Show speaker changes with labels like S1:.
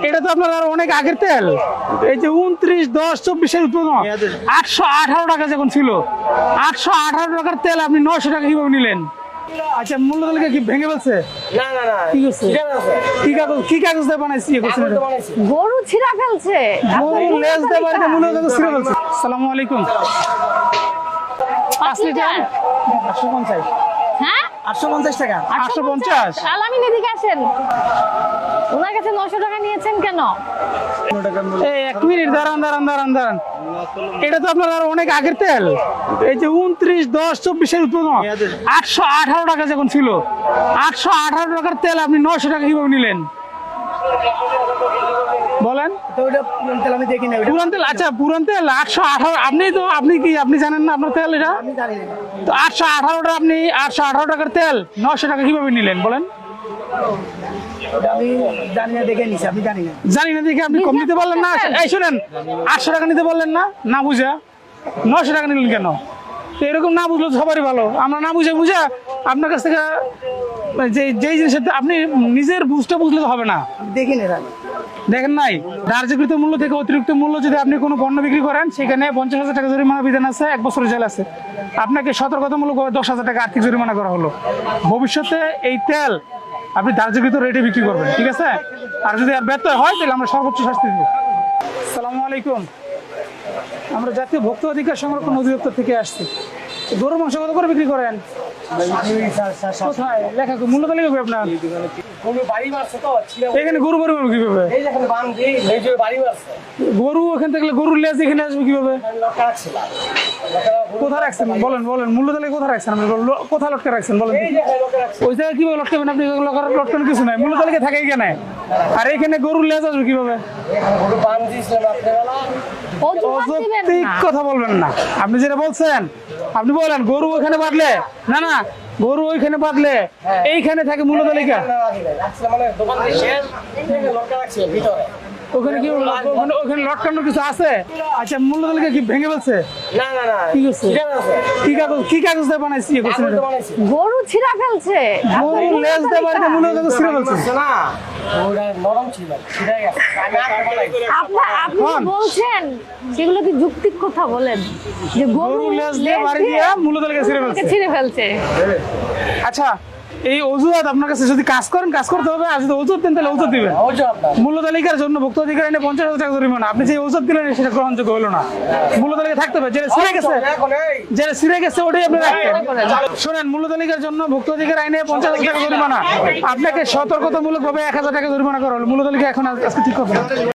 S1: এটা তো আপনার আর অনেক আগের তেল। এই যে 29/10/24 উৎপাদন 818 টাকা যখন ছিল, 818 টাকার তেল আপনি 900 টাকা কিভাবে নিলেন? আচ্ছা, মূল্য তালিকা কি ভেঙে ফেলছে?
S2: না না না,
S1: কি করছে? কি কাগজ দিয়ে বানাইছি?
S3: গরু ছিঁড়া ফেলছে।
S1: গরু লেজ দিয়ে বাড়িতে মূল্য কাগজ ছিঁড়ে ফেলছে। আসসালামু আলাইকুম। 5 লিটার 850।
S3: হ্যাঁ
S2: 850 টাকা।
S1: 850।
S3: আলামিন এদিকে আসেন। ওনার কাছে 900 টাকা নিয়েছেন কেন?
S1: এই 1 মিনিট দাঁড়ান। এটা তো আপনার আর অনেক আগের তেল। এই যে 29/10/24 উৎপাদন 818 টাকা যখন ছিল, 818 টাকার তেল আপনি 900 টাকা কিভাবে নিলেন বলেন?
S2: তো ওটা পুরান তেল আমি দেখি না।
S1: পুরান তেল? আচ্ছা, পুরান তেল 818। আপনি জানেন না আপনার তেল এটা?
S2: আমি জানি না।
S1: তো 818টা আপনি 818 টাকার তেল 900 টাকা কিভাবে নিলেন বলেন?
S2: ওটা আমি জানি না, দেখে নিছি। আমি জানি না।
S1: জানি না দেখে আপনি কম নিতে পারলেন না? এই শুনেন, 800 টাকা নিতে পারলেন না বুঝা 900 টাকা নিলেন কেন? তো এরকম না বুঝলো সবারই ভালো। আমরা না বুঝা আপনার কাছ থেকে যেই জিনিসটা আপনি নিজের বুঝতে বুঝলে তো হবে না।
S2: দেখি না জানি।
S1: দেখেন নাই, ধার্যকৃত মূল্য থেকে অতিরিক্ত মূল্য যদি আপনি কোনো পণ্য বিক্রি করেন, সেখানে 50,000 টাকা জরিমানা বিধান আছে, 1 বছরের জেল আছে। আপনাকে সতর্কতামূলক 10,000 টাকা আর্থিক জরিমানা করা হলো। ভবিষ্যতে এই তেল আপনি ধার্যকৃত রেটে বিক্রি করবেন, ঠিক আছে? আর যদি আর ব্যর্থ হয় তাহলে আমরা সর্বোচ্চ শাস্তি দেব। আসসালামু আলাইকুম। আমরা জাতীয় ভোক্তা অধিকার সংরক্ষণ অধিদপ্তর থেকে আসছি। গরুর মাংস কত করে বিক্রি করেন? কোথায় লেখা? মূল্য তালিকা কই আপনার? এখানে গরু বাড়ি মারবো কিভাবে? গরু ওখান থেকে গরুর লেজ এখানে আসবে কিভাবে? কোথায় রাখছেন বলেন? মূল্য তালিকা কোথায় রাখছেন? আপনি কোথায় লটকে রাখছেন বলেন? ওই জায়গায় কিভাবে লটকাবেন আপনি? লটকানোর কিছু নাই, মূল্য তালিকা থাকে এখানে। আর এখানে গরুর লেজ আসবে কিভাবে? অযৌক্তিক কথা বলবেন না। আপনি যেটা বলছেন আপনি বলেন গরু ওখানে বাঁধলে না গরু ওইখানে বাঁধলে এইখানে থাকে মূল্য তালিকা। ওখানে কি ওখানে লটকানোর কিছু আছে? আচ্ছা, মূল্য তালিকা কি ভেঙে ফেলছে?
S2: না না না,
S1: কি করছে? কি কাগজ দিয়ে বানাইছি?
S3: গরু ছিঁড়া ফেলছে।
S1: গরু লেজ দিয়ে বাড়িতে মূল্য কাগজ ছিঁড়ে ফেলছে।
S2: না ওটা নরম ছিল, ছিড়ে গেছে। আমি আগে বানাইছি।
S3: আপনি বলছেন যেগুলো কি যুক্তিক কথা বলেন যে
S1: গরু লেজ দিয়ে বাড়ি দিয়ে মূল্য তালিকা
S3: ছিঁড়ে ফেলছে।
S1: আচ্ছা, এই অজুহাত আপনার কাছে যদি কাজ করতে হবে। আর যদি অজুহাত দেন তাহলে অজুহাত দিবেন। মূল্য তালিকার জন্য ভোক্তা অধিকার আইনে 50,000 টাকা জরিমানা। আপনি যে অজুহাত দিলেন সেটা গ্রহণযোগ্য হলো না। মূল্য তালিকা থাকতে হবে। যেটা ছিঁড়ে গেছে ওটাই আপনি রাখবেন। শোনেন, মূল্য তালিকার জন্য ভোক্তা অধিকার আইনে 50,000 টাকা জরিমানা। আপনাকে সতর্কতামূলক ভাবে 1,000 টাকা জরিমানা করা হলো। মূল্য তালিকা এখন আজকে ঠিক করবেন।